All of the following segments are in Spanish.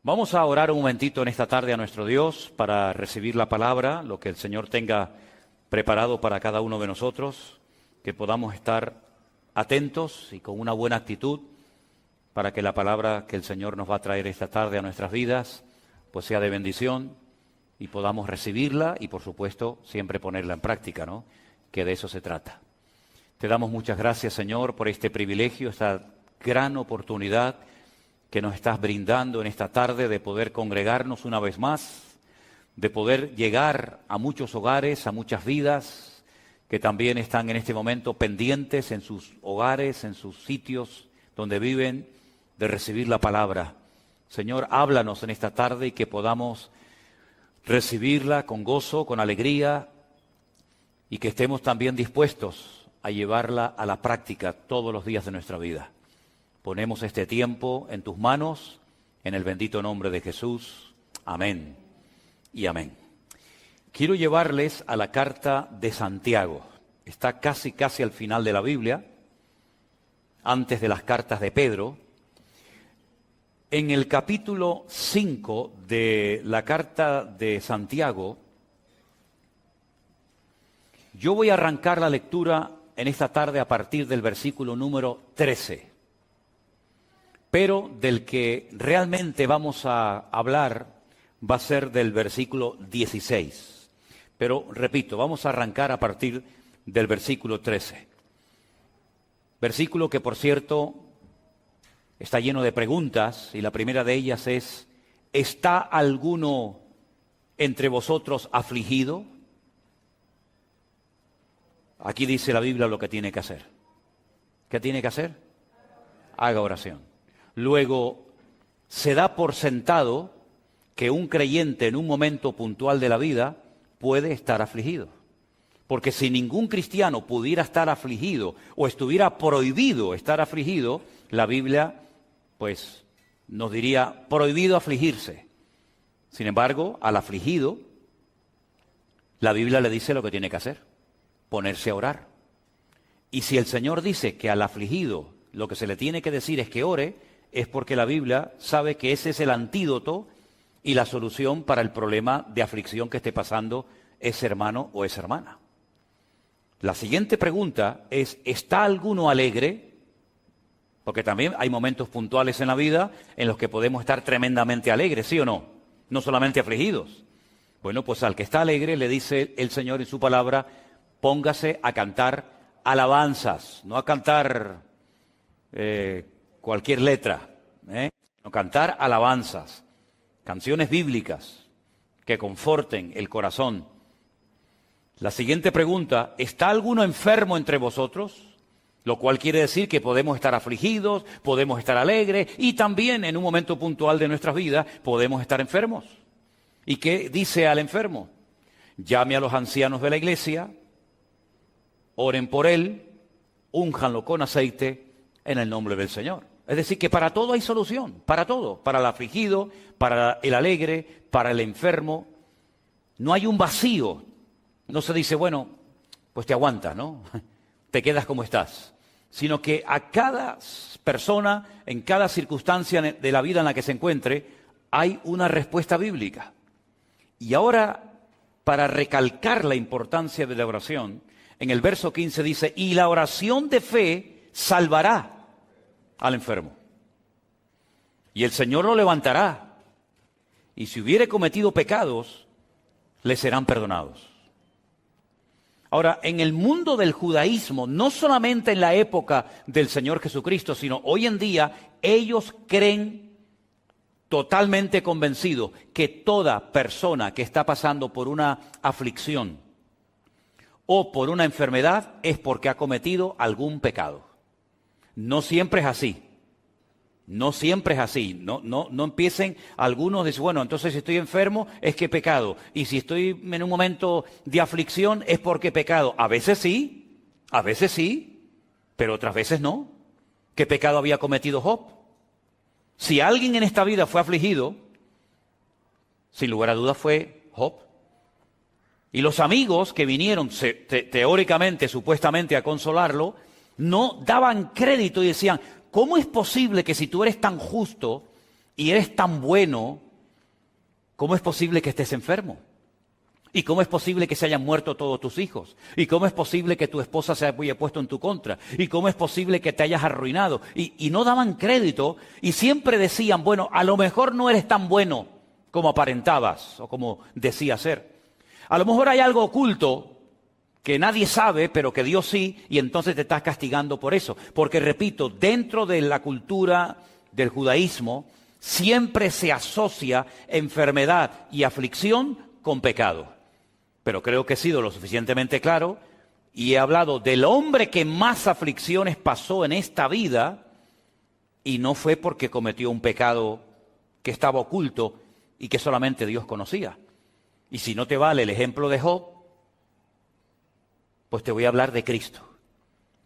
Vamos a orar un momentito en esta tarde a nuestro Dios para recibir la palabra, lo que el Señor tenga preparado para cada uno de nosotros, que podamos estar atentos y con una buena actitud para que la palabra que el Señor nos va a traer esta tarde a nuestras vidas, pues sea de bendición y podamos recibirla y, por supuesto, siempre ponerla en práctica, ¿no? Que de eso se trata. Te damos muchas gracias, Señor, por este privilegio, esta gran oportunidad que nos estás brindando en esta tarde de poder congregarnos una vez más, de poder llegar a muchos hogares, a muchas vidas que también están en este momento pendientes en sus hogares, en sus sitios donde viven, de recibir la palabra. Señor, háblanos en esta tarde y que podamos recibirla con gozo, con alegría y que estemos también dispuestos a llevarla a la práctica todos los días de nuestra vida. Ponemos este tiempo en tus manos, en el bendito nombre de Jesús. Amén y amén. Quiero llevarles a la carta de Santiago. Está casi al final de la Biblia, antes de las cartas de Pedro. En el capítulo 5 de la carta de Santiago, yo voy a arrancar la lectura en esta tarde a partir del versículo número 13. Pero del que realmente vamos a hablar va a ser del versículo 16. Pero, repito, vamos a arrancar a partir del versículo 13. Versículo que, por cierto, está lleno de preguntas, y la primera de ellas es: ¿está alguno entre vosotros afligido? Aquí dice la Biblia lo que tiene que hacer. ¿Qué tiene que hacer? Haga oración. Luego, se da por sentado que un creyente en un momento puntual de la vida puede estar afligido. Porque si ningún cristiano pudiera estar afligido o estuviera prohibido estar afligido, la Biblia pues nos diría prohibido afligirse. Sin embargo, al afligido, la Biblia le dice lo que tiene que hacer: ponerse a orar. Y si el Señor dice que al afligido lo que se le tiene que decir es que ore, es porque la Biblia sabe que ese es el antídoto y la solución para el problema de aflicción que esté pasando ese hermano o esa hermana. La siguiente pregunta es: ¿está alguno alegre? Porque también hay momentos puntuales en la vida en los que podemos estar tremendamente alegres, ¿sí o no? No solamente afligidos. Bueno, pues al que está alegre le dice el Señor en su palabra: póngase a cantar alabanzas, no a cantar cualquier letra, no, cantar alabanzas, canciones bíblicas que conforten el corazón. La siguiente pregunta: ¿está alguno enfermo entre vosotros? Lo cual quiere decir que podemos estar afligidos, podemos estar alegres y también en un momento puntual de nuestras vidas podemos estar enfermos. ¿Y qué dice al enfermo? Llame a los ancianos de la iglesia, oren por él, únjanlo con aceite en el nombre del Señor. Es decir, que para todo hay solución, para todo, para el afligido, para el alegre, para el enfermo. No hay un vacío. No se dice, bueno, pues te aguantas, ¿no? Te quedas como estás. Sino que a cada persona, en cada circunstancia de la vida en la que se encuentre, hay una respuesta bíblica. Y ahora, para recalcar la importancia de la oración, en el verso 15 dice: y la oración de fe salvará al enfermo, y el Señor lo levantará, y si hubiere cometido pecados, le serán perdonados. Ahora, en el mundo del judaísmo, no solamente en la época del Señor Jesucristo, sino hoy en día, ellos creen totalmente convencidos que toda persona que está pasando por una aflicción o por una enfermedad es porque ha cometido algún pecado. No siempre es así. No siempre es así. No empiecen algunos a decir, bueno, entonces si estoy enfermo es que he pecado. Y si estoy en un momento de aflicción es porque he pecado. A veces sí, pero otras veces no. ¿Qué pecado había cometido Job? Si alguien en esta vida fue afligido, sin lugar a dudas fue Job. Y los amigos que vinieron teóricamente, supuestamente a consolarlo, no daban crédito y decían: ¿cómo es posible que si tú eres tan justo y eres tan bueno, ¿cómo es posible que estés enfermo? ¿Y cómo es posible que se hayan muerto todos tus hijos? ¿Y cómo es posible que tu esposa se haya puesto en tu contra? ¿Y cómo es posible que te hayas arruinado? Y no daban crédito y siempre decían, bueno, a lo mejor no eres tan bueno como aparentabas o como decías ser. A lo mejor hay algo oculto que nadie sabe, pero que Dios sí, y entonces te estás castigando por eso. Porque, repito, dentro de la cultura del judaísmo siempre se asocia enfermedad y aflicción con pecado. Pero creo que he sido lo suficientemente claro y he hablado del hombre que más aflicciones pasó en esta vida y no fue porque cometió un pecado que estaba oculto y que solamente Dios conocía. Y si no te vale el ejemplo de Job, pues te voy a hablar de Cristo.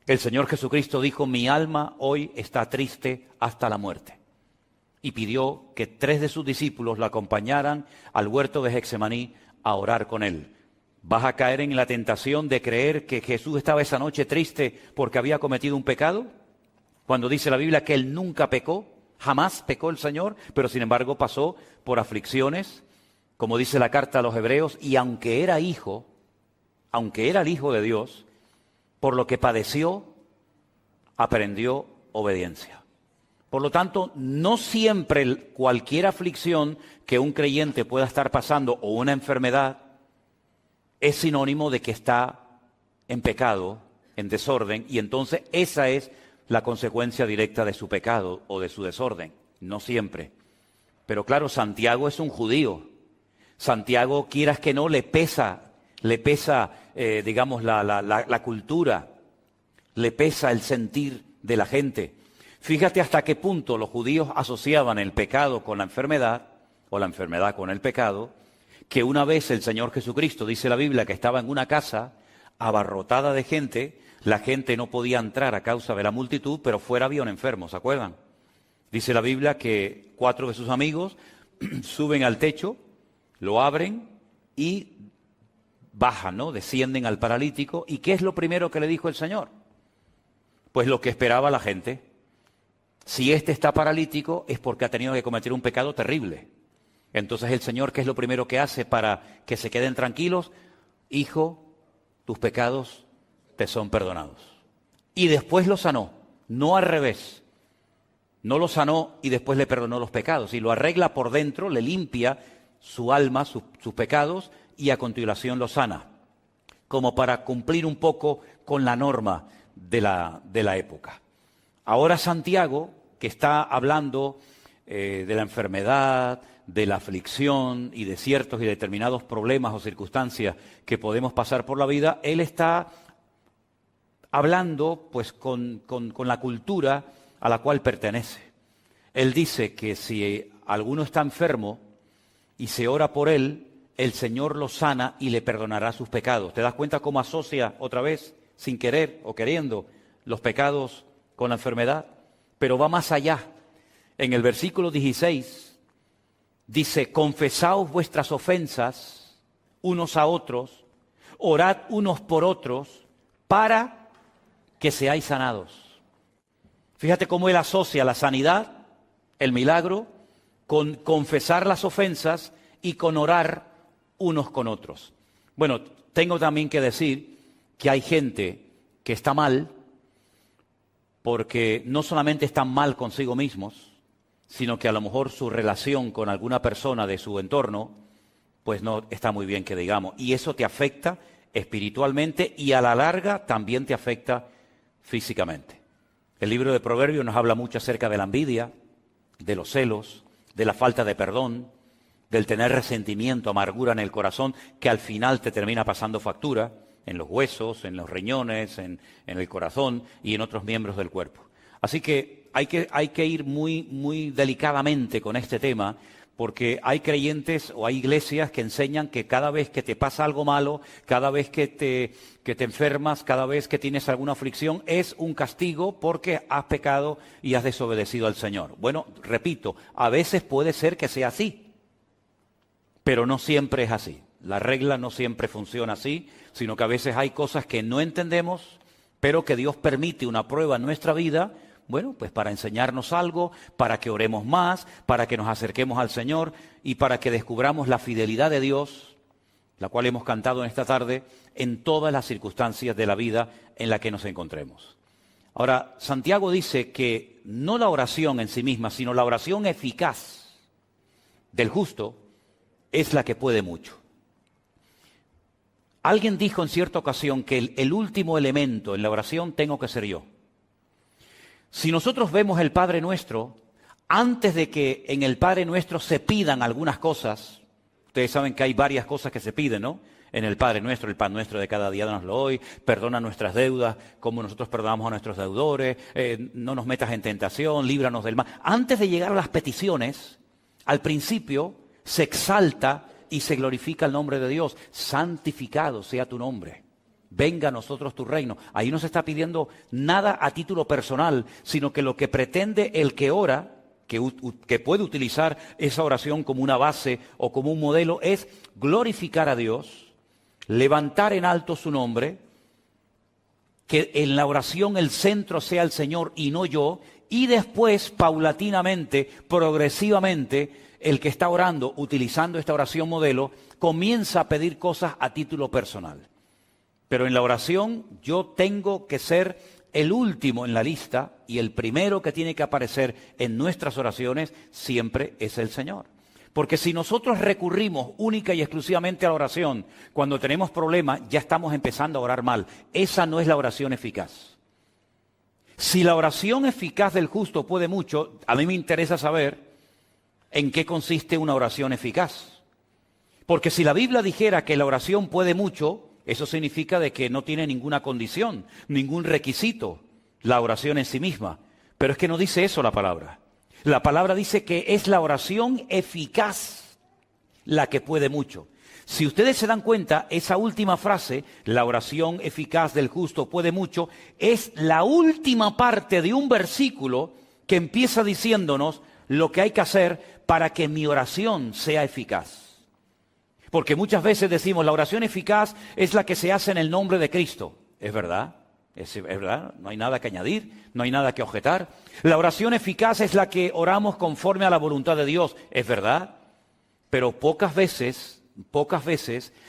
El Señor Jesucristo dijo, mi alma hoy está triste hasta la muerte. Y pidió que 3 de sus discípulos la acompañaran al huerto de Getsemaní a orar con él. ¿Vas a caer en la tentación de creer que Jesús estaba esa noche triste porque había cometido un pecado? Cuando dice la Biblia que Él nunca pecó, jamás pecó el Señor, pero sin embargo pasó por aflicciones, como dice la carta a los Hebreos, y aunque era el Hijo de Dios, por lo que padeció, aprendió obediencia. Por lo tanto, no siempre cualquier aflicción que un creyente pueda estar pasando o una enfermedad es sinónimo de que está en pecado, en desorden, y entonces esa es la consecuencia directa de su pecado o de su desorden. No siempre. Pero claro, Santiago es un judío. Santiago, quieras que no, le pesa, digamos, la cultura, le pesa el sentir de la gente. Fíjate hasta qué punto los judíos asociaban el pecado con la enfermedad, o la enfermedad con el pecado, que una vez el Señor Jesucristo, dice la Biblia, que estaba en una casa abarrotada de gente, la gente no podía entrar a causa de la multitud, pero fuera había un enfermo, ¿se acuerdan? Dice la Biblia que 4 de sus amigos suben al techo, lo abren y bajan, ¿no? Descienden al paralítico. ¿Y qué es lo primero que le dijo el Señor? Pues lo que esperaba la gente. Si este está paralítico es porque ha tenido que cometer un pecado terrible. Entonces el Señor, ¿qué es lo primero que hace para que se queden tranquilos? Hijo, tus pecados te son perdonados. Y después lo sanó, no al revés. No lo sanó y después le perdonó los pecados. Y lo arregla por dentro, le limpia su alma, sus pecados, y a continuación lo sana. Como para cumplir un poco con la norma de la época. Ahora Santiago, que está hablando de la enfermedad, de la aflicción y de ciertos y determinados problemas o circunstancias que podemos pasar por la vida, él está hablando pues con la cultura a la cual pertenece. Él dice que si alguno está enfermo y se ora por él, el Señor lo sana y le perdonará sus pecados. ¿Te das cuenta cómo asocia otra vez, sin querer o queriendo, los pecados con la enfermedad? Pero va más allá. En el versículo 16 dice, confesaos vuestras ofensas unos a otros, orad unos por otros, para que seáis sanados. Fíjate cómo él asocia la sanidad, el milagro, con confesar las ofensas y con orar unos con otros. Bueno, tengo también que decir que hay gente que está mal, porque no solamente están mal consigo mismos, sino que a lo mejor su relación con alguna persona de su entorno, pues no está muy bien que digamos. Y eso te afecta espiritualmente y a la larga también te afecta físicamente. El libro de Proverbios nos habla mucho acerca de la envidia, de los celos, de la falta de perdón, del tener resentimiento, amargura en el corazón, que al final te termina pasando factura en los huesos, en los riñones, en el corazón y en otros miembros del cuerpo. Así que hay que ir muy delicadamente con este tema, porque hay creyentes o hay iglesias que enseñan que cada vez que te pasa algo malo, cada vez que te enfermas, cada vez que tienes alguna aflicción, es un castigo porque has pecado y has desobedecido al Señor. Bueno, repito, a veces puede ser que sea así, pero no siempre es así. La regla no siempre funciona así, sino que a veces hay cosas que no entendemos, pero que Dios permite una prueba en nuestra vida Bueno, pues para enseñarnos algo, para que oremos más, para que nos acerquemos al Señor y para que descubramos la fidelidad de Dios, la cual hemos cantado en esta tarde, en todas las circunstancias de la vida en la que nos encontremos. Ahora, Santiago dice que no la oración en sí misma, sino la oración eficaz del justo es la que puede mucho. Alguien dijo en cierta ocasión que el último elemento en la oración tengo que ser yo. Si nosotros vemos el Padre Nuestro, antes de que en el Padre Nuestro se pidan algunas cosas, ustedes saben que hay varias cosas que se piden, ¿no? En el Padre Nuestro, el pan nuestro de cada día danoslo hoy, perdona nuestras deudas como nosotros perdonamos a nuestros deudores, no nos metas en tentación, líbranos del mal. Antes de llegar a las peticiones, al principio se exalta y se glorifica el nombre de Dios. Santificado sea tu nombre. Venga a nosotros tu reino. Ahí no se está pidiendo nada a título personal, sino que lo que pretende el que ora, que puede utilizar esa oración como una base o como un modelo, es glorificar a Dios, levantar en alto su nombre, que en la oración el centro sea el Señor y no yo, y después, paulatinamente, progresivamente, el que está orando, utilizando esta oración modelo, comienza a pedir cosas a título personal. Pero en la oración yo tengo que ser el último en la lista y el primero que tiene que aparecer en nuestras oraciones siempre es el Señor. Porque si nosotros recurrimos única y exclusivamente a la oración cuando tenemos problemas, ya estamos empezando a orar mal. Esa no es la oración eficaz. Si la oración eficaz del justo puede mucho, a mí me interesa saber en qué consiste una oración eficaz. Porque si la Biblia dijera que la oración puede mucho, eso significa de que no tiene ninguna condición, ningún requisito, la oración en sí misma. Pero es que no dice eso la palabra. La palabra dice que es la oración eficaz la que puede mucho. Si ustedes se dan cuenta, esa última frase, la oración eficaz del justo puede mucho, es la última parte de un versículo que empieza diciéndonos lo que hay que hacer para que mi oración sea eficaz. Porque muchas veces decimos, la oración eficaz es la que se hace en el nombre de Cristo. ¿Es verdad? Es verdad, no hay nada que añadir, no hay nada que objetar. La oración eficaz es la que oramos conforme a la voluntad de Dios, es verdad, pero pocas veces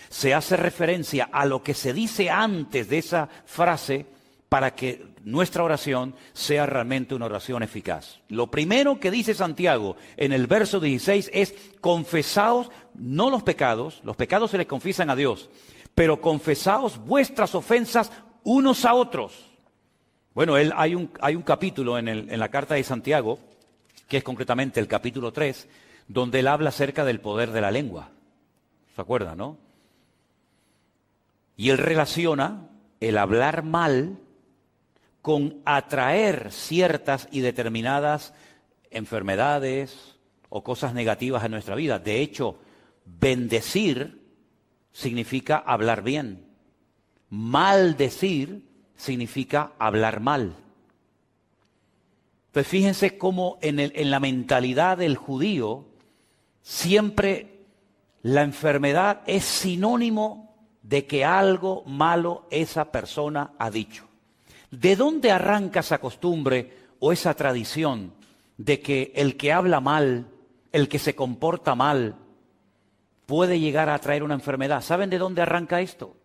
se hace referencia a lo que se dice antes de esa frase para que nuestra oración sea realmente una oración eficaz. Lo primero que dice Santiago en el verso 16 es: confesaos, no los pecados se les confiesan a Dios, pero confesaos vuestras ofensas unos a otros. Bueno, hay un capítulo en la carta de Santiago, que es concretamente el capítulo 3, donde él habla acerca del poder de la lengua. ¿Se acuerdan, no? Y él relaciona el hablar mal con atraer ciertas y determinadas enfermedades o cosas negativas en nuestra vida. De hecho, bendecir significa hablar bien. Maldecir significa hablar mal. Entonces fíjense cómo en la mentalidad del judío siempre la enfermedad es sinónimo de que algo malo esa persona ha dicho. ¿De dónde arranca esa costumbre o esa tradición de que el que habla mal, el que se comporta mal, puede llegar a traer una enfermedad? ¿Saben de dónde arranca esto?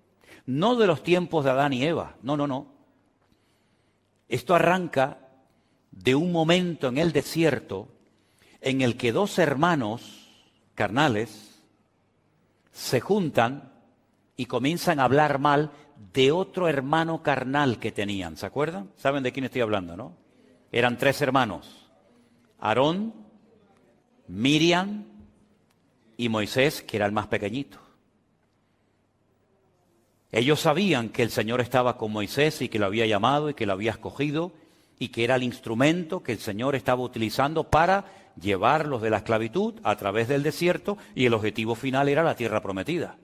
No de los tiempos de Adán y Eva, no. Esto arranca de un momento en el desierto en el que dos hermanos carnales se juntan y comienzan a hablar mal de otro hermano carnal que tenían. ¿Se acuerdan? ¿Saben de quién estoy hablando, no? Eran tres hermanos: Aarón, Miriam y Moisés, que era el más pequeñito. Ellos sabían que el Señor estaba con Moisés y que lo había llamado y que lo había escogido y que era el instrumento que el Señor estaba utilizando para llevarlos de la esclavitud a través del desierto, y el objetivo final era la tierra prometida.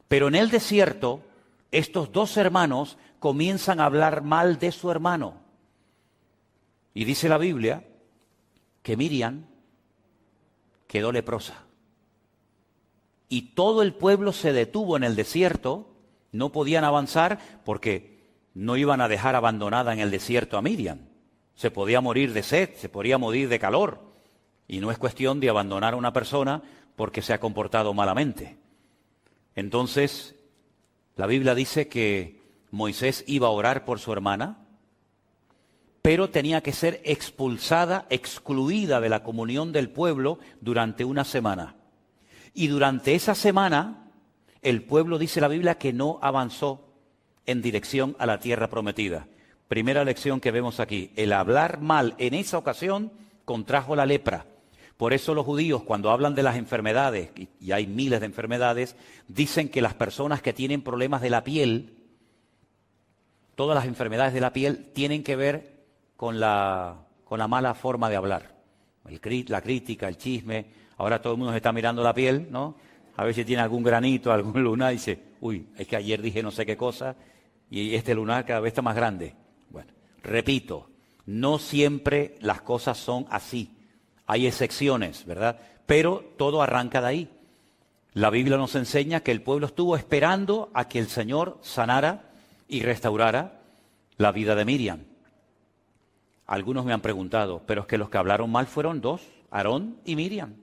Pero en el desierto, estos dos hermanos comienzan a hablar mal de su hermano. Y dice la Biblia que Miriam quedó leprosa. Y todo el pueblo se detuvo en el desierto. No podían avanzar porque no iban a dejar abandonada en el desierto a Miriam. Se podía morir de sed, se podía morir de calor. Y no es cuestión de abandonar a una persona porque se ha comportado malamente. Entonces, la Biblia dice que Moisés iba a orar por su hermana, pero tenía que ser expulsada, excluida de la comunión del pueblo durante una semana. Y durante esa semana, el pueblo, dice la Biblia, que no avanzó en dirección a la tierra prometida. Primera lección que vemos aquí, el hablar mal en esa ocasión contrajo la lepra. Por eso los judíos, cuando hablan de las enfermedades, y hay miles de enfermedades, dicen que las personas que tienen problemas de la piel, todas las enfermedades de la piel tienen que ver con la mala forma de hablar. La crítica, el chisme. Ahora todo el mundo se está mirando la piel, ¿no? A ver si tiene algún granito, algún lunar, y dice, uy, es que ayer dije no sé qué cosa, y este lunar cada vez está más grande. Bueno, repito, no siempre las cosas son así. Hay excepciones, ¿verdad? Pero todo arranca de ahí. La Biblia nos enseña que el pueblo estuvo esperando a que el Señor sanara y restaurara la vida de Miriam. Algunos me han preguntado, pero es que los que hablaron mal fueron dos, Aarón y Miriam.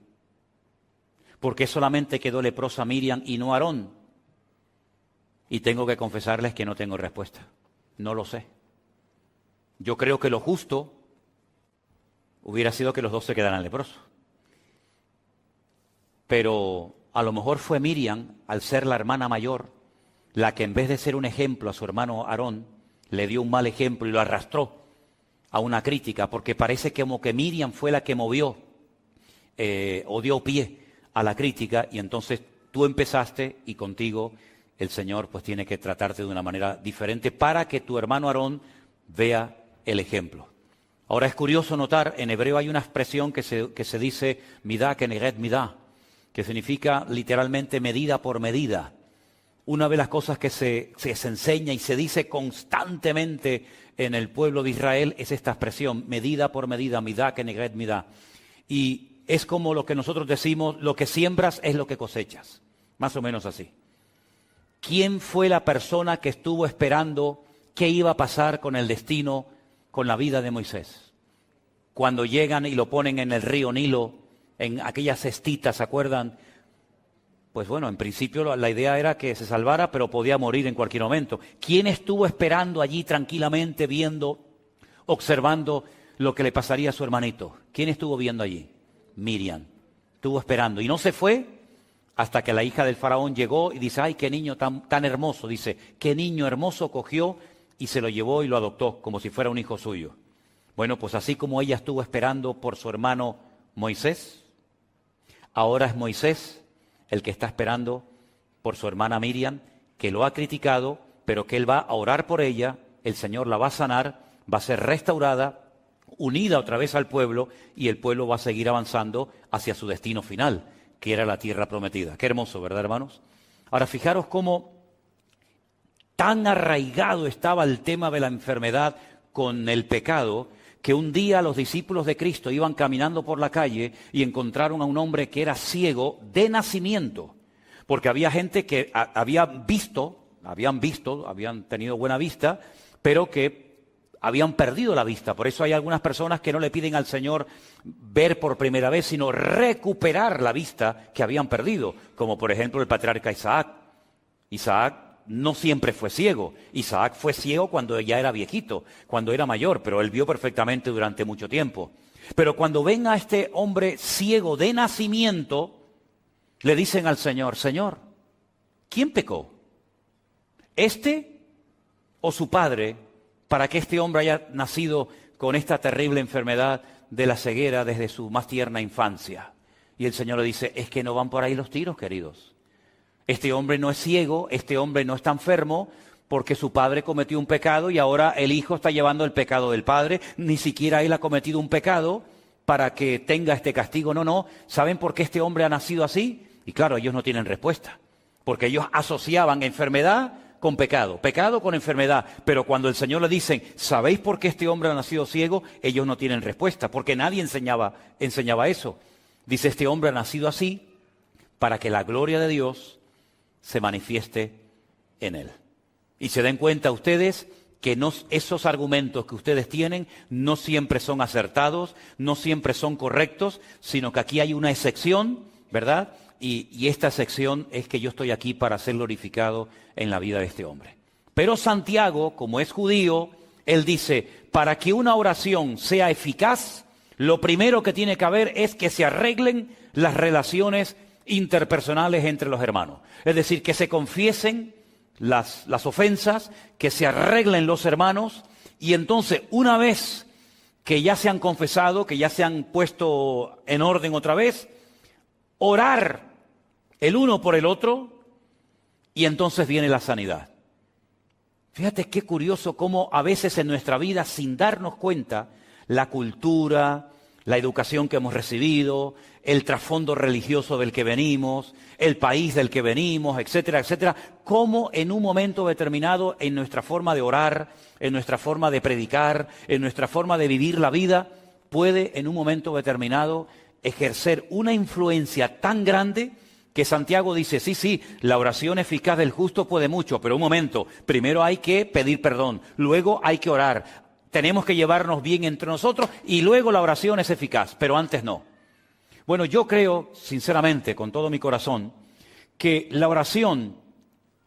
¿Por qué solamente quedó leprosa Miriam y no Aarón? Y tengo que confesarles que no tengo respuesta. No lo sé. Yo creo que lo justo hubiera sido que los dos se quedaran leprosos. Pero a lo mejor fue Miriam, al ser la hermana mayor, la que en vez de ser un ejemplo a su hermano Aarón, le dio un mal ejemplo y lo arrastró a una crítica, porque parece como que Miriam fue la que movió o dio pie a la crítica, y entonces tú empezaste y contigo el Señor pues tiene que tratarte de una manera diferente para que tu hermano Aarón vea el ejemplo. Ahora es curioso notar, en hebreo hay una expresión que se dice midá keneged midá, que significa literalmente medida por medida. Una de las cosas que se enseña y se dice constantemente en el pueblo de Israel es esta expresión, medida por medida, midá keneged midá. Y es como lo que nosotros decimos, lo que siembras es lo que cosechas, más o menos así. ¿Quién fue la persona que estuvo esperando qué iba a pasar con el destino, con la vida de Moisés? Cuando llegan y lo ponen en el río Nilo, en aquellas cestitas, ¿se acuerdan? Pues bueno, en principio la idea era que se salvara, pero podía morir en cualquier momento. ¿Quién estuvo esperando allí tranquilamente, viendo, observando lo que le pasaría a su hermanito? ¿Quién estuvo viendo allí? Miriam. Estuvo esperando y no se fue hasta que la hija del faraón llegó y dice, ¡ay, qué niño tan hermoso! Dice, ¡qué niño hermoso! Cogió y se lo llevó y lo adoptó como si fuera un hijo suyo. Bueno, pues así como ella estuvo esperando por su hermano Moisés, ahora es Moisés el que está esperando por su hermana Miriam, que lo ha criticado, pero que él va a orar por ella, el Señor la va a sanar, va a ser restaurada, unida otra vez al pueblo, y el pueblo va a seguir avanzando hacia su destino final, que era la tierra prometida. Qué hermoso, ¿verdad, hermanos? Ahora, fijaros cómo tan arraigado estaba el tema de la enfermedad con el pecado, que un día los discípulos de Cristo iban caminando por la calle y encontraron a un hombre que era ciego de nacimiento, porque había gente que habían tenido buena vista, pero que habían perdido la vista. Por eso hay algunas personas que no le piden al Señor ver por primera vez, sino recuperar la vista que habían perdido, como por ejemplo el patriarca Isaac. Isaac no siempre fue ciego. Isaac fue ciego cuando ya era viejito, cuando era mayor, pero él vio perfectamente durante mucho tiempo. Pero cuando ven a este hombre ciego de nacimiento, le dicen al Señor, Señor, ¿quién pecó? ¿Este o su padre, para que este hombre haya nacido con esta terrible enfermedad de la ceguera desde su más tierna infancia? Y el Señor le dice, es que no van por ahí los tiros, queridos. Este hombre no es ciego, este hombre no está enfermo, porque su padre cometió un pecado y ahora el hijo está llevando el pecado del padre. Ni siquiera él ha cometido un pecado para que tenga este castigo. No. ¿Saben por qué este hombre ha nacido así? Y claro, ellos no tienen respuesta, porque ellos asociaban enfermedad con pecado, pecado con enfermedad. Pero cuando el Señor le dicen, ¿sabéis por qué este hombre ha nacido ciego? Ellos no tienen respuesta, porque nadie enseñaba eso. Dice, este hombre ha nacido así para que la gloria de Dios se manifieste en él. Y se den cuenta ustedes que esos argumentos que ustedes tienen no siempre son acertados, no siempre son correctos, sino que aquí hay una excepción, ¿verdad? Y esta excepción es que yo estoy aquí para ser glorificado en la vida de este hombre. Pero Santiago, como es judío, él dice, para que una oración sea eficaz, lo primero que tiene que haber es que se arreglen las relaciones interpersonales entre los hermanos. Es decir, que se confiesen las ofensas, que se arreglen los hermanos, y entonces una vez que ya se han confesado, que ya se han puesto en orden otra vez, orar el uno por el otro, y entonces viene la sanidad. Fíjate qué curioso cómo a veces en nuestra vida, sin darnos cuenta, la cultura, la educación que hemos recibido, el trasfondo religioso del que venimos, el país del que venimos, etcétera, etcétera, cómo en un momento determinado en nuestra forma de orar, en nuestra forma de predicar, en nuestra forma de vivir la vida, puede en un momento determinado ejercer una influencia tan grande que Santiago dice, sí, la oración eficaz del justo puede mucho, pero un momento, primero hay que pedir perdón, luego hay que orar, tenemos que llevarnos bien entre nosotros y luego la oración es eficaz, pero antes no. Bueno, yo creo, sinceramente, con todo mi corazón, que la oración,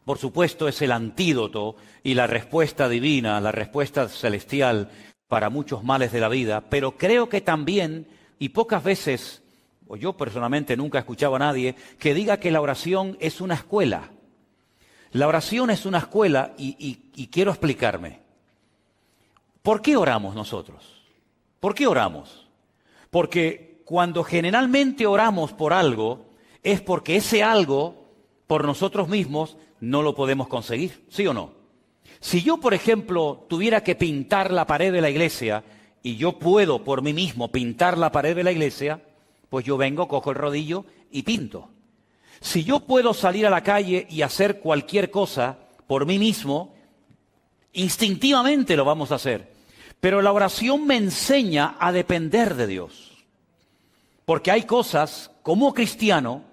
por supuesto, es el antídoto y la respuesta divina, la respuesta celestial para muchos males de la vida, pero creo que también, y pocas veces, o yo personalmente nunca he escuchado a nadie, que diga que la oración es una escuela. La oración es una escuela y quiero explicarme. ¿Por qué oramos nosotros? ¿Por qué oramos? Porque cuando generalmente oramos por algo, es porque ese algo, por nosotros mismos, no lo podemos conseguir, ¿sí o no? Si yo, por ejemplo, tuviera que pintar la pared de la iglesia, y yo puedo por mí mismo pintar la pared de la iglesia, pues yo vengo, cojo el rodillo y pinto. Si yo puedo salir a la calle y hacer cualquier cosa por mí mismo, instintivamente lo vamos a hacer. Pero la oración me enseña a depender de Dios. Porque hay cosas, como cristiano,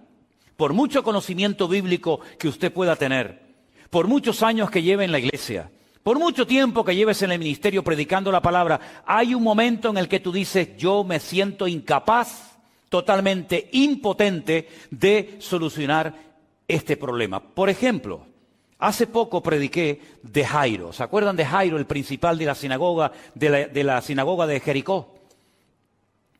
por mucho conocimiento bíblico que usted pueda tener, por muchos años que lleve en la iglesia, por mucho tiempo que lleves en el ministerio predicando la palabra, hay un momento en el que tú dices, yo me siento incapaz, totalmente impotente de solucionar este problema. Por ejemplo, hace poco prediqué de Jairo. ¿Se acuerdan de Jairo, el principal de la sinagoga de Jericó?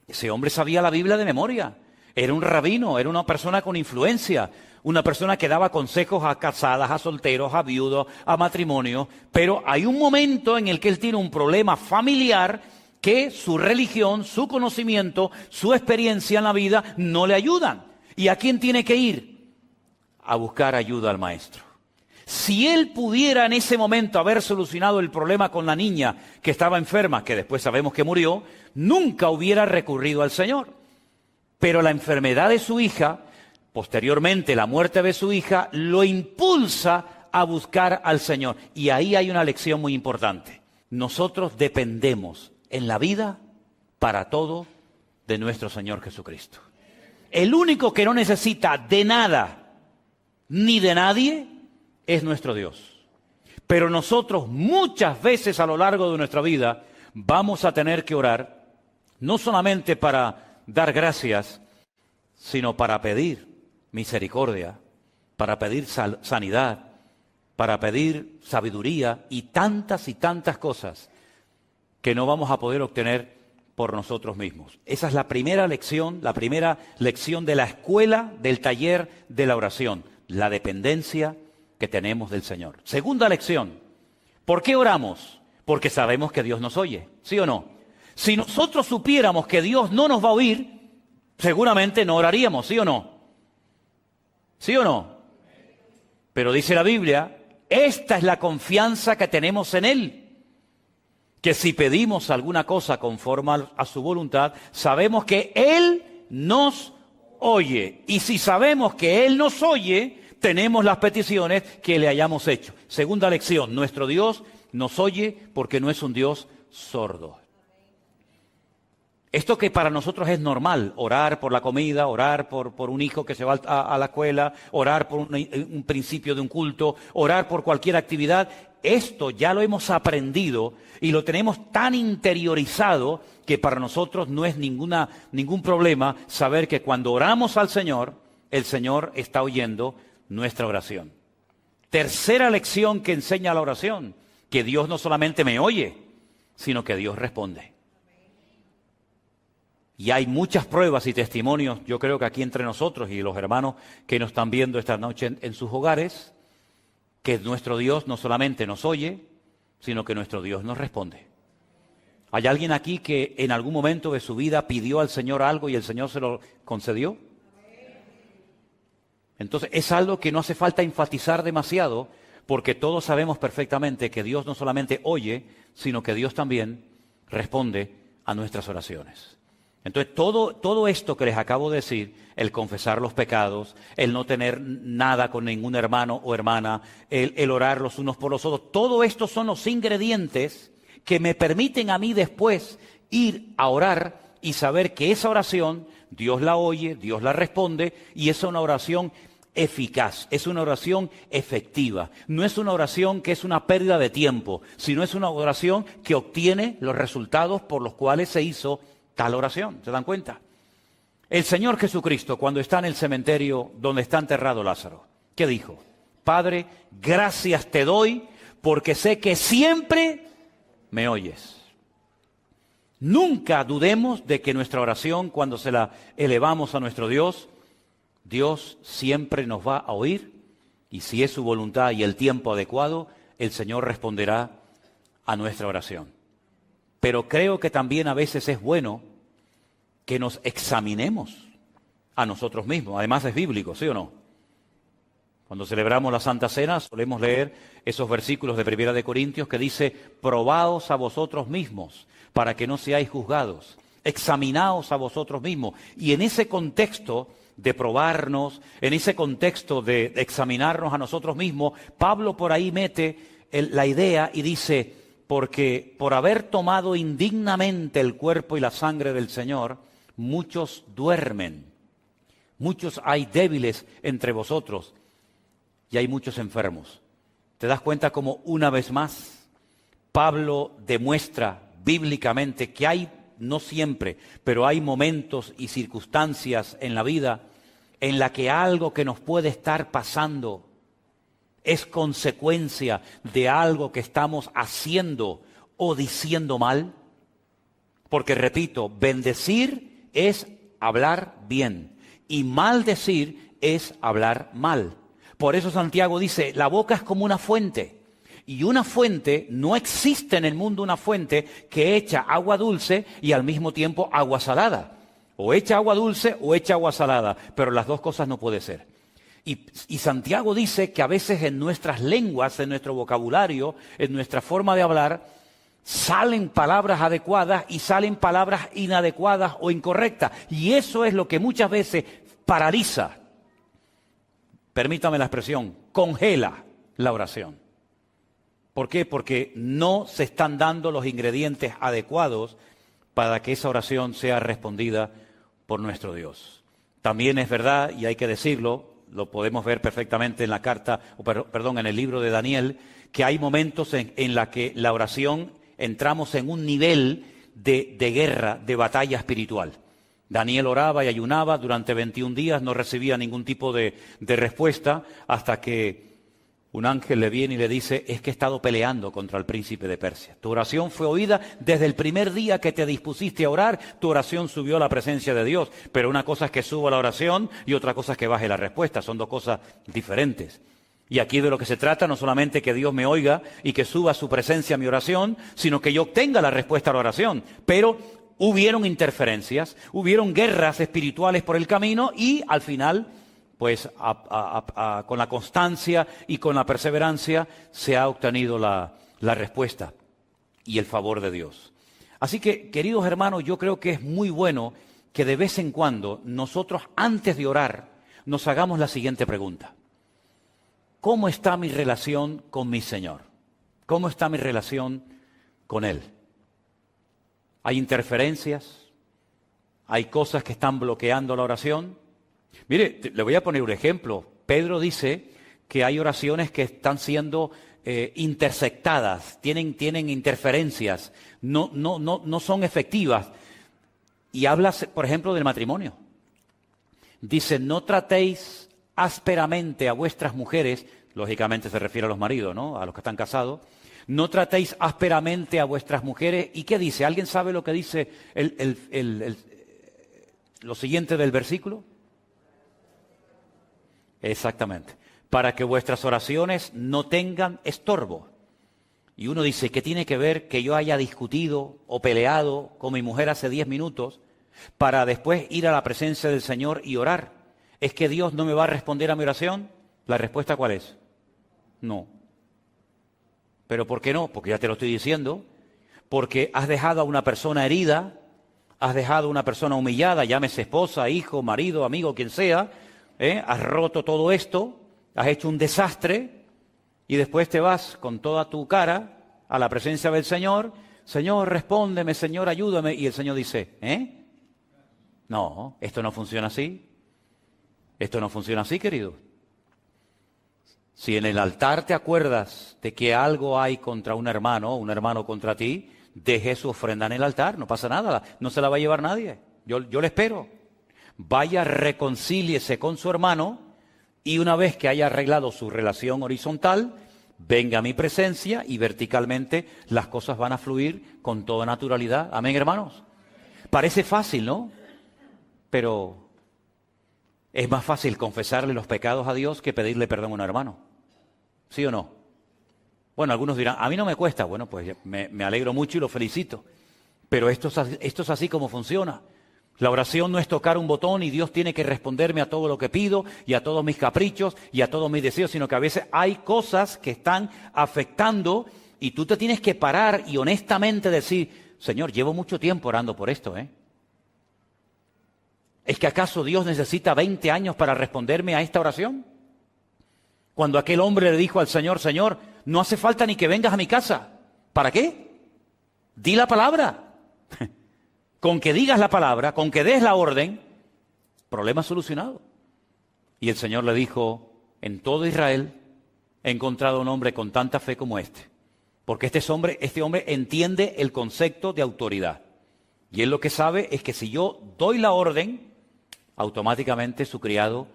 Ese hombre sabía la Biblia de memoria. Era un rabino, era una persona con influencia, una persona que daba consejos a casadas, a solteros, a viudos, a matrimonios. Pero hay un momento en el que él tiene un problema familiar que su religión, su conocimiento, su experiencia en la vida no le ayudan. ¿Y a quién tiene que ir? A buscar ayuda al maestro. Si él pudiera en ese momento haber solucionado el problema con la niña que estaba enferma, que después sabemos que murió, nunca hubiera recurrido al Señor. Pero la enfermedad de su hija, posteriormente la muerte de su hija, lo impulsa a buscar al Señor. Y ahí hay una lección muy importante. Nosotros dependemos en la vida para todo de nuestro Señor Jesucristo. El único que no necesita de nada ni de nadie es nuestro Dios. Pero nosotros muchas veces a lo largo de nuestra vida vamos a tener que orar, no solamente para dar gracias, sino para pedir misericordia, para pedir sanidad, para pedir sabiduría y tantas cosas que no vamos a poder obtener por nosotros mismos. Esa es la primera lección de la escuela, del taller de la oración, la dependencia que tenemos del Señor. Segunda lección, ¿por qué oramos? Porque sabemos que Dios nos oye, ¿sí o no? Si nosotros supiéramos que Dios no nos va a oír, seguramente no oraríamos, ¿sí o no? ¿Sí o no? Pero dice la Biblia, esta es la confianza que tenemos en Él, que si pedimos alguna cosa conforme a su voluntad, sabemos que Él nos oye. Y si sabemos que Él nos oye, tenemos las peticiones que le hayamos hecho. Segunda lección, nuestro Dios nos oye porque no es un Dios sordo. Esto que para nosotros es normal, orar por la comida, orar por un hijo que se va a la escuela, orar por un principio de un culto, orar por cualquier actividad, esto ya lo hemos aprendido y lo tenemos tan interiorizado que para nosotros no es ningún problema saber que cuando oramos al Señor, el Señor está oyendo nuestra oración. Tercera lección que enseña la oración, que Dios no solamente me oye, sino que Dios responde. Y hay muchas pruebas y testimonios, yo creo que aquí entre nosotros y los hermanos que nos están viendo esta noche en sus hogares, que nuestro Dios no solamente nos oye, sino que nuestro Dios nos responde. ¿Hay alguien aquí que en algún momento de su vida pidió al Señor algo y el Señor se lo concedió? Entonces es algo que no hace falta enfatizar demasiado, porque todos sabemos perfectamente que Dios no solamente oye, sino que Dios también responde a nuestras oraciones. Entonces todo esto que les acabo de decir, el confesar los pecados, el no tener nada con ningún hermano o hermana, el orar los unos por los otros, todo esto son los ingredientes que me permiten a mí después ir a orar y saber que esa oración Dios la oye, Dios la responde y es una oración eficaz, es una oración efectiva. No es una oración que es una pérdida de tiempo, sino es una oración que obtiene los resultados por los cuales se hizo tal oración. ¿Se dan cuenta? El Señor Jesucristo, cuando está en el cementerio donde está enterrado Lázaro, ¿qué dijo? Padre, gracias te doy porque sé que siempre me oyes. Nunca dudemos de que nuestra oración, cuando se la elevamos a nuestro Dios, Dios siempre nos va a oír y si es su voluntad y el tiempo adecuado, el Señor responderá a nuestra oración. Pero creo que también a veces es bueno que nos examinemos a nosotros mismos. Además es bíblico, ¿sí o no? Cuando celebramos la Santa Cena solemos leer esos versículos de 1 de Corintios que dice, probaos a vosotros mismos para que no seáis juzgados. Examinaos a vosotros mismos. Y en ese contexto de probarnos, en ese contexto de examinarnos a nosotros mismos, Pablo por ahí mete la idea y dice, porque por haber tomado indignamente el cuerpo y la sangre del Señor, muchos duermen, muchos hay débiles entre vosotros y hay muchos enfermos. ¿Te das cuenta cómo una vez más Pablo demuestra bíblicamente que hay, no siempre, pero hay momentos y circunstancias en la vida en la que algo que nos puede estar pasando es consecuencia de algo que estamos haciendo o diciendo mal? Porque, repito, bendecir es hablar bien y maldecir es hablar mal. Por eso Santiago dice, la boca es como una fuente. Y una fuente, no existe en el mundo una fuente que echa agua dulce y al mismo tiempo agua salada. O echa agua dulce o echa agua salada, pero las dos cosas no puede ser. Y Santiago dice que a veces en nuestras lenguas, en nuestro vocabulario, en nuestra forma de hablar, salen palabras adecuadas y salen palabras inadecuadas o incorrectas. Y eso es lo que muchas veces paraliza, permítame la expresión, congela la oración. ¿Por qué? Porque no se están dando los ingredientes adecuados para que esa oración sea respondida por nuestro Dios. También es verdad, y hay que decirlo, lo podemos ver perfectamente en la carta, en el libro de Daniel, que hay momentos en la que la oración entramos en un nivel de guerra, de batalla espiritual. Daniel oraba y ayunaba durante 21 días, no recibía ningún tipo de respuesta, hasta que un ángel le viene y le dice, es que he estado peleando contra el príncipe de Persia. Tu oración fue oída desde el primer día que te dispusiste a orar, tu oración subió a la presencia de Dios. Pero una cosa es que suba la oración y otra cosa es que baje la respuesta, son dos cosas diferentes. Y aquí de lo que se trata no solamente que Dios me oiga y que suba a su presencia a mi oración, sino que yo obtenga la respuesta a la oración. Pero hubieron interferencias, hubieron guerras espirituales por el camino y al final, pues con la constancia y con la perseverancia se ha obtenido la respuesta y el favor de Dios. Así que, queridos hermanos, yo creo que es muy bueno que de vez en cuando nosotros, antes de orar, nos hagamos la siguiente pregunta. ¿Cómo está mi relación con mi Señor? ¿Cómo está mi relación con Él? ¿Hay interferencias? ¿Hay cosas que están bloqueando la oración? Mire, le voy a poner un ejemplo. Pedro dice que hay oraciones que están siendo intersectadas, tienen interferencias, no son efectivas. Y habla, por ejemplo, del matrimonio. Dice, no tratéis ásperamente a vuestras mujeres, lógicamente se refiere a los maridos, ¿no? A los que están casados. No tratéis ásperamente a vuestras mujeres. ¿Y qué dice? ¿Alguien sabe lo que dice lo siguiente del versículo? Exactamente. Para que vuestras oraciones no tengan estorbo. Y uno dice, ¿qué tiene que ver que yo haya discutido o peleado con mi mujer hace 10 minutos para después ir a la presencia del Señor y orar? ¿Es que Dios no me va a responder a mi oración? ¿La respuesta cuál es? No. ¿Pero por qué no? Porque ya te lo estoy diciendo. Porque has dejado a una persona herida, has dejado a una persona humillada, llámese esposa, hijo, marido, amigo, quien sea, has roto todo esto, has hecho un desastre y después te vas con toda tu cara a la presencia del Señor. Señor, respóndeme, Señor, ayúdame. Y el Señor dice, no, esto no funciona así. Esto no funciona así, querido. Si en el altar te acuerdas de que algo hay contra un hermano contra ti, deje su ofrenda en el altar, no pasa nada, no se la va a llevar nadie. Yo le espero. Vaya, reconcíliese con su hermano y una vez que haya arreglado su relación horizontal, venga a mi presencia y verticalmente las cosas van a fluir con toda naturalidad. Amén, hermanos. Parece fácil, ¿no? Pero es más fácil confesarle los pecados a Dios que pedirle perdón a un hermano. ¿Sí o no? Bueno, algunos dirán, a mí no me cuesta. Bueno, pues me alegro mucho y lo felicito. Pero esto es así como funciona. La oración no es tocar un botón y Dios tiene que responderme a todo lo que pido y a todos mis caprichos y a todos mis deseos, sino que a veces hay cosas que están afectando y tú te tienes que parar y honestamente decir, Señor, llevo mucho tiempo orando por esto, ¿Es que acaso Dios necesita 20 años para responderme a esta oración? Cuando aquel hombre le dijo al Señor, Señor, no hace falta ni que vengas a mi casa. ¿Para qué? Di la palabra. Con que digas la palabra, con que des la orden, problema solucionado. Y el Señor le dijo, en todo Israel he encontrado un hombre con tanta fe como este. Porque este hombre entiende el concepto de autoridad. Y él lo que sabe es que si yo doy la orden, automáticamente su criado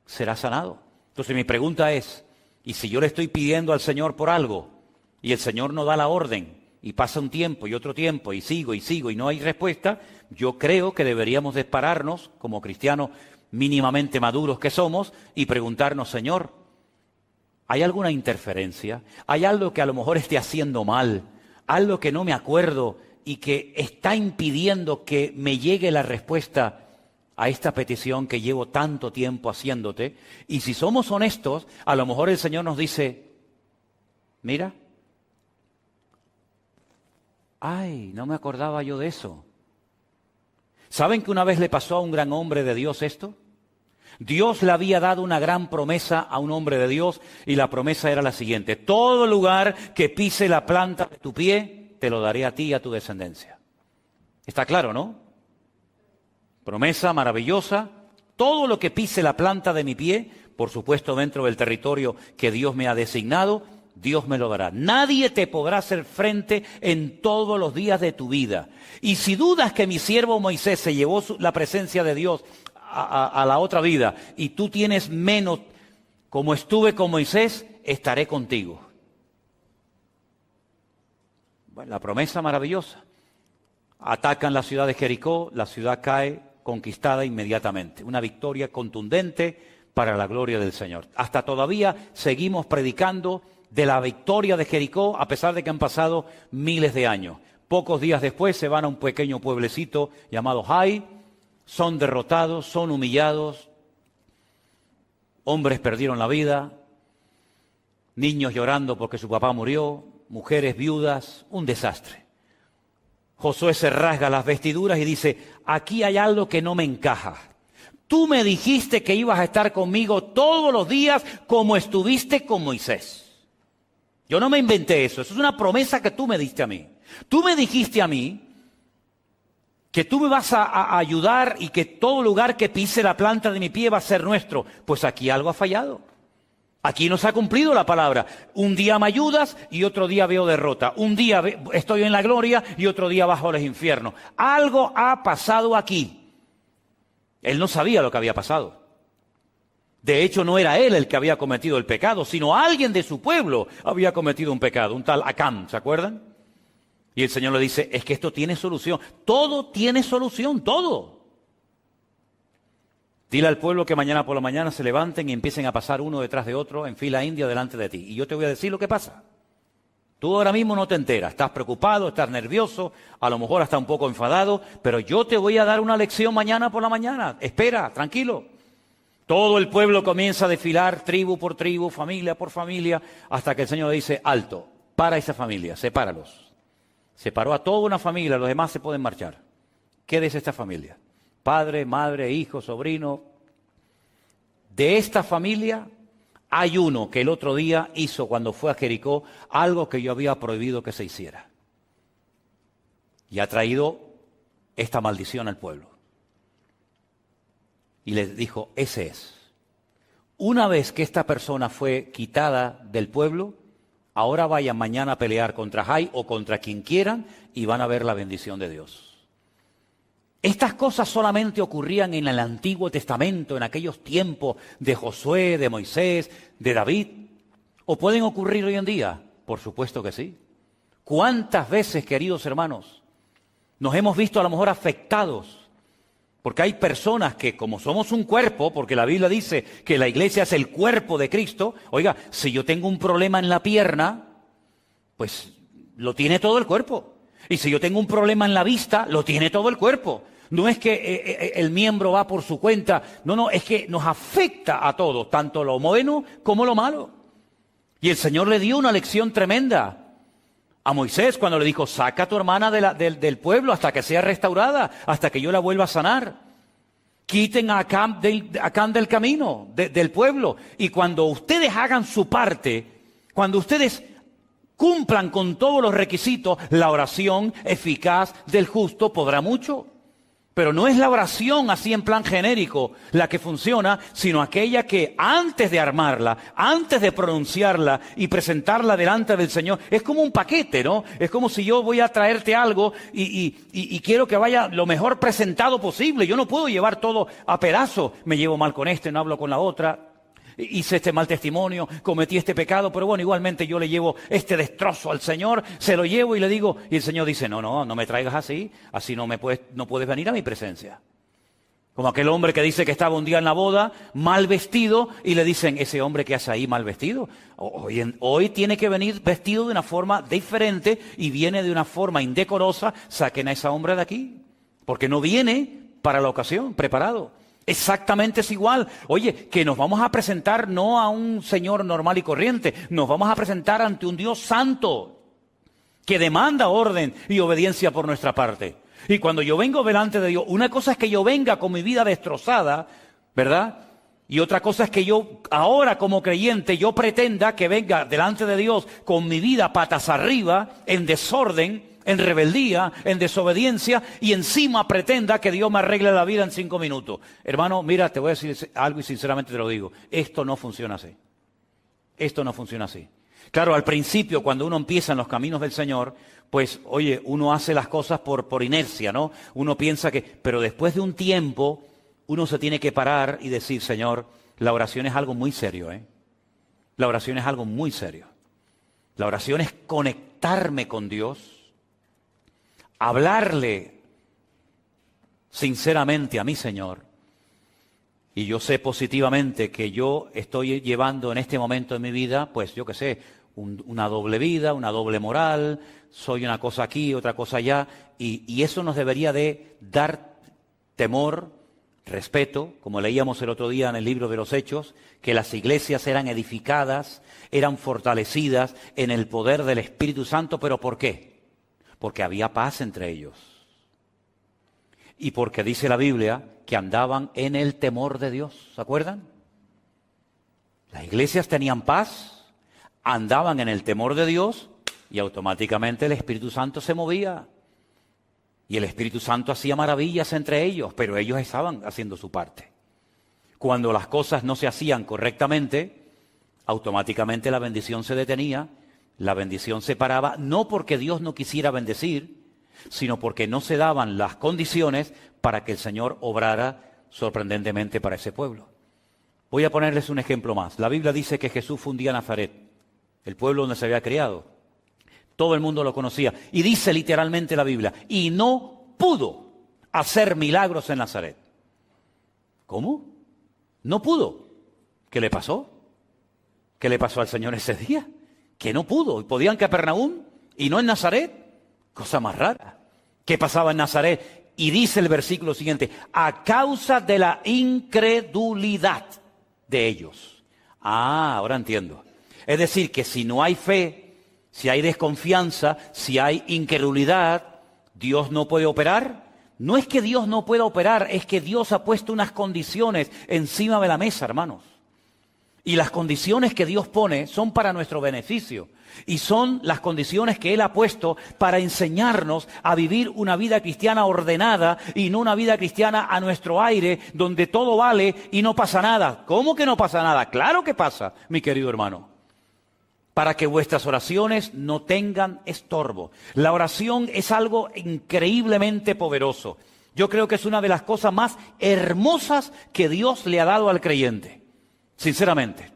será sanado. Entonces mi pregunta es, ¿y si yo le estoy pidiendo al Señor por algo y el Señor no da la orden y pasa un tiempo y otro tiempo y sigo y no hay respuesta? Yo creo que deberíamos de pararnos como cristianos mínimamente maduros que somos y preguntarnos, Señor, ¿hay alguna interferencia? ¿Hay algo que a lo mejor esté haciendo mal? ¿Algo que no me acuerdo y que está impidiendo que me llegue la respuesta a esta petición que llevo tanto tiempo haciéndote? Y si somos honestos, a lo mejor el Señor nos dice, mira, ay, no me acordaba yo de eso. ¿Saben que una vez le pasó a un gran hombre de Dios esto? Dios le había dado una gran promesa a un hombre de Dios y la promesa era la siguiente: todo lugar que pise la planta de tu pie, te lo daré a ti y a tu descendencia. Está claro, ¿no? Promesa maravillosa. Todo lo que pise la planta de mi pie, por supuesto dentro del territorio que Dios me ha designado, Dios me lo dará. Nadie te podrá hacer frente en todos los días de tu vida. Y si dudas que mi siervo Moisés se llevó la presencia de Dios a la otra vida y tú tienes menos, como estuve con Moisés, estaré contigo. Bueno, la promesa maravillosa. Atacan la ciudad de Jericó, la ciudad cae conquistada inmediatamente. Una victoria contundente para la gloria del Señor. Hasta todavía seguimos predicando de la victoria de Jericó, a pesar de que han pasado miles de años. Pocos días después se van a un pequeño pueblecito llamado Hai, son derrotados, son humillados, hombres perdieron la vida, niños llorando porque su papá murió, mujeres viudas, un desastre. Josué se rasga las vestiduras y dice, aquí hay algo que no me encaja. Tú me dijiste que ibas a estar conmigo todos los días como estuviste con Moisés. Yo no me inventé eso es una promesa que tú me diste a mí. Tú me dijiste a mí que tú me vas a ayudar y que todo lugar que pise la planta de mi pie va a ser nuestro. Pues aquí algo ha fallado. Aquí no se ha cumplido la palabra. Un día me ayudas y otro día veo derrota. Un día estoy en la gloria y otro día bajo los infiernos. Algo ha pasado aquí. Él no sabía lo que había pasado. De hecho, no era él el que había cometido el pecado, sino alguien de su pueblo había cometido un pecado, un tal Acán, ¿se acuerdan? Y el Señor le dice, es que esto tiene solución. Todo tiene solución, todo. Dile al pueblo que mañana por la mañana se levanten y empiecen a pasar uno detrás de otro en fila india delante de ti. Y yo te voy a decir lo que pasa. Tú ahora mismo no te enteras, estás preocupado, estás nervioso, a lo mejor hasta un poco enfadado, pero yo te voy a dar una lección mañana por la mañana. Espera, tranquilo. Todo el pueblo comienza a desfilar, tribu por tribu, familia por familia, hasta que el Señor dice, alto, para esa familia, sepáralos. Separó a toda una familia, los demás se pueden marchar. Quédese esta familia. Padre, madre, hijo, sobrino. De esta familia hay uno que el otro día hizo cuando fue a Jericó algo que yo había prohibido que se hiciera. Y ha traído esta maldición al pueblo. Y les dijo, ese es. Una vez que esta persona fue quitada del pueblo, ahora vayan mañana a pelear contra Jai o contra quien quieran y van a ver la bendición de Dios. Estas cosas solamente ocurrían en el Antiguo Testamento, en aquellos tiempos de Josué, de Moisés, de David. ¿O pueden ocurrir hoy en día? Por supuesto que sí. ¿Cuántas veces, queridos hermanos, nos hemos visto a lo mejor afectados? Porque hay personas que, como somos un cuerpo, porque la Biblia dice que la iglesia es el cuerpo de Cristo, oiga, si yo tengo un problema en la pierna, pues lo tiene todo el cuerpo. Y si yo tengo un problema en la vista, lo tiene todo el cuerpo. No es que el miembro va por su cuenta, no, es que nos afecta a todos, tanto lo bueno como lo malo. Y el Señor le dio una lección tremenda a Moisés cuando le dijo, saca a tu hermana del pueblo hasta que sea restaurada, hasta que yo la vuelva a sanar. Quiten a Acán del camino, del pueblo. Y cuando ustedes hagan su parte, cuando ustedes cumplan con todos los requisitos, la oración eficaz del justo podrá mucho. Pero no es la oración así en plan genérico la que funciona, sino aquella que antes de armarla, antes de pronunciarla y presentarla delante del Señor, es como un paquete, ¿no? Es como si yo voy a traerte algo y quiero que vaya lo mejor presentado posible. Yo no puedo llevar todo a pedazos. Me llevo mal con este, no hablo con la otra. Hice este mal testimonio, cometí este pecado, pero bueno, igualmente yo le llevo este destrozo al Señor, se lo llevo y le digo, y el Señor dice, no me traigas así no puedes venir a mi presencia. Como aquel hombre que dice que estaba un día en la boda, mal vestido, y le dicen, ese hombre que hace ahí mal vestido, hoy tiene que venir vestido de una forma diferente y viene de una forma indecorosa, saquen a ese hombre de aquí, porque no viene para la ocasión, preparado. Exactamente es igual. Oye, que nos vamos a presentar no a un Señor normal y corriente, nos vamos a presentar ante un Dios santo que demanda orden y obediencia por nuestra parte. Y cuando yo vengo delante de Dios, una cosa es que yo venga con mi vida destrozada, ¿verdad? Y otra cosa es que yo ahora como creyente yo pretenda que venga delante de Dios con mi vida patas arriba, en desorden, en rebeldía, en desobediencia, y encima pretenda que Dios me arregle la vida en 5 minutos. Hermano, mira, te voy a decir algo y sinceramente te lo digo. Esto no funciona así. Esto no funciona así. Claro, al principio, cuando uno empieza en los caminos del Señor, pues, oye, uno hace las cosas por inercia, ¿no? Uno piensa que... Pero después de un tiempo, uno se tiene que parar y decir, Señor, la oración es algo muy serio, ¿eh? La oración es algo muy serio. La oración es conectarme con Dios, hablarle sinceramente a mi Señor, y yo sé positivamente que yo estoy llevando en este momento de mi vida, pues yo qué sé, una doble vida, una doble moral, soy una cosa aquí, otra cosa allá, y eso nos debería de dar temor, respeto, como leíamos el otro día en el libro de los Hechos, que las iglesias eran edificadas, eran fortalecidas en el poder del Espíritu Santo, ¿pero por qué? Porque había paz entre ellos. Y porque dice la Biblia que andaban en el temor de Dios. ¿Se acuerdan? Las iglesias tenían paz, andaban en el temor de Dios y automáticamente el Espíritu Santo se movía. Y el Espíritu Santo hacía maravillas entre ellos, pero ellos estaban haciendo su parte. Cuando las cosas no se hacían correctamente, automáticamente la bendición se detenía, la bendición se paraba, no porque Dios no quisiera bendecir, sino porque no se daban las condiciones para que el Señor obrara sorprendentemente para ese pueblo. Voy a ponerles un ejemplo más. La Biblia dice que Jesús fundía Nazaret, el pueblo donde se había criado. Todo el mundo lo conocía. Y dice literalmente la Biblia, y no pudo hacer milagros en Nazaret. ¿Cómo? No pudo. ¿Qué le pasó? ¿Qué le pasó al Señor ese día? Que no pudo. Podían en Capernaum y no en Nazaret. Cosa más rara. ¿Qué pasaba en Nazaret? Y dice el versículo siguiente, a causa de la incredulidad de ellos. Ah, ahora entiendo. Es decir, que si no hay fe, si hay desconfianza, si hay incredulidad, ¿Dios no puede operar? No es que Dios no pueda operar, es que Dios ha puesto unas condiciones encima de la mesa, hermanos. Y las condiciones que Dios pone son para nuestro beneficio. Y son las condiciones que Él ha puesto para enseñarnos a vivir una vida cristiana ordenada y no una vida cristiana a nuestro aire, donde todo vale y no pasa nada. ¿Cómo que no pasa nada? Claro que pasa, mi querido hermano. Para que vuestras oraciones no tengan estorbo. La oración es algo increíblemente poderoso. Yo creo que es una de las cosas más hermosas que Dios le ha dado al creyente. Sinceramente.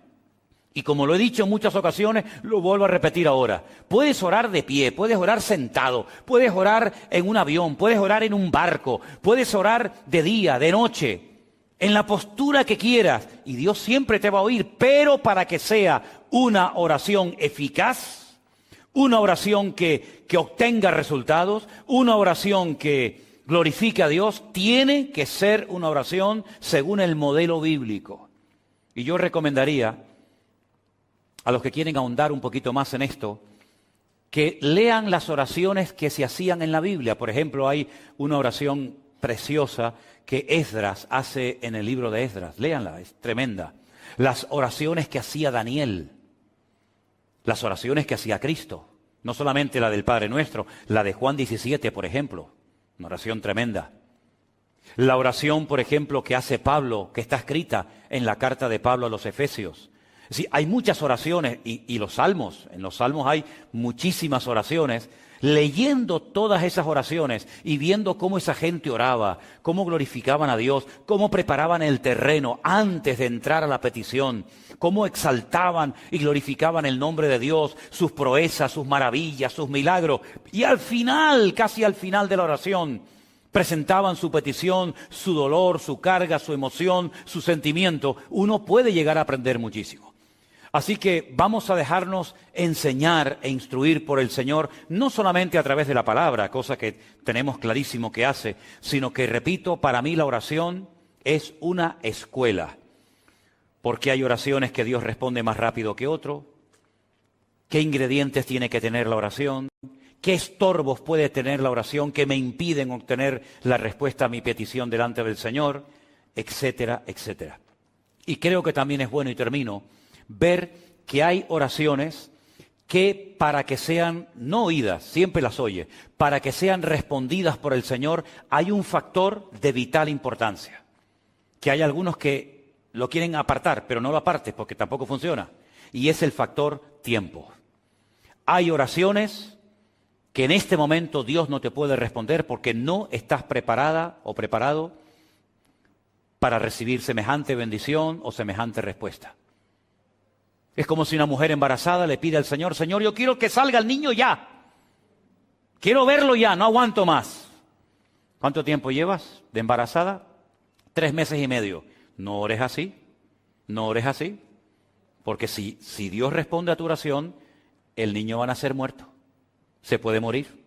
Y como lo he dicho en muchas ocasiones, lo vuelvo a repetir ahora. Puedes orar de pie, puedes orar sentado, puedes orar en un avión, puedes orar en un barco, puedes orar de día, de noche, en la postura que quieras. Y Dios siempre te va a oír, pero para que sea una oración eficaz, una oración que obtenga resultados, una oración que glorifique a Dios, tiene que ser una oración según el modelo bíblico. Y yo recomendaría a los que quieren ahondar un poquito más en esto, que lean las oraciones que se hacían en la Biblia. Por ejemplo, hay una oración preciosa que Esdras hace en el libro de Esdras. Léanla, es tremenda. Las oraciones que hacía Daniel, las oraciones que hacía Cristo, no solamente la del Padre Nuestro, la de Juan 17, por ejemplo, una oración tremenda. La oración, por ejemplo, que hace Pablo, que está escrita en la carta de Pablo a los Efesios. Sí, hay muchas oraciones y los salmos, en los salmos hay muchísimas oraciones. Leyendo todas esas oraciones y viendo cómo esa gente oraba, cómo glorificaban a Dios, cómo preparaban el terreno antes de entrar a la petición, cómo exaltaban y glorificaban el nombre de Dios, sus proezas, sus maravillas, sus milagros. Y al final, casi al final de la oración, presentaban su petición, su dolor, su carga, su emoción, su sentimiento. Uno puede llegar a aprender muchísimo. Así que vamos a dejarnos enseñar e instruir por el Señor, no solamente a través de la palabra, cosa que tenemos clarísimo que hace, sino que, repito, para mí la oración es una escuela. Porque hay oraciones que Dios responde más rápido que otro. ¿Qué ingredientes tiene que tener la oración? ¿Qué estorbos puede tener la oración que me impiden obtener la respuesta a mi petición delante del Señor? Etcétera, etcétera. Y creo que también es bueno, y termino, ver que hay oraciones que para que sean no oídas, siempre las oye, para que sean respondidas por el Señor, hay un factor de vital importancia. Que hay algunos que lo quieren apartar, pero no lo apartes porque tampoco funciona. Y es el factor tiempo. Hay oraciones que en este momento Dios no te puede responder porque no estás preparada o preparado para recibir semejante bendición o semejante respuesta. Es como si una mujer embarazada le pide al Señor, Señor, yo quiero que salga el niño ya. Quiero verlo ya, no aguanto más. ¿Cuánto tiempo llevas de embarazada? 3 meses y medio. No ores así, no ores así. Porque si Dios responde a tu oración, el niño va a nacer muerto. Se puede morir.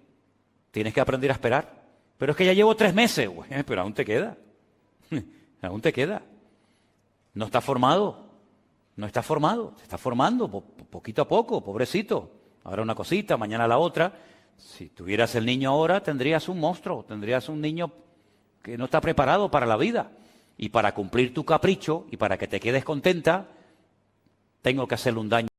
Tienes que aprender a esperar. Pero es que ya llevo 3 meses. Bueno, pero aún te queda. Aún te queda. No está formado. No está formado, se está formando poquito a poco, pobrecito. Ahora una cosita, mañana la otra. Si tuvieras el niño ahora, tendrías un monstruo, tendrías un niño que no está preparado para la vida. Y para cumplir tu capricho y para que te quedes contenta, tengo que hacerle un daño.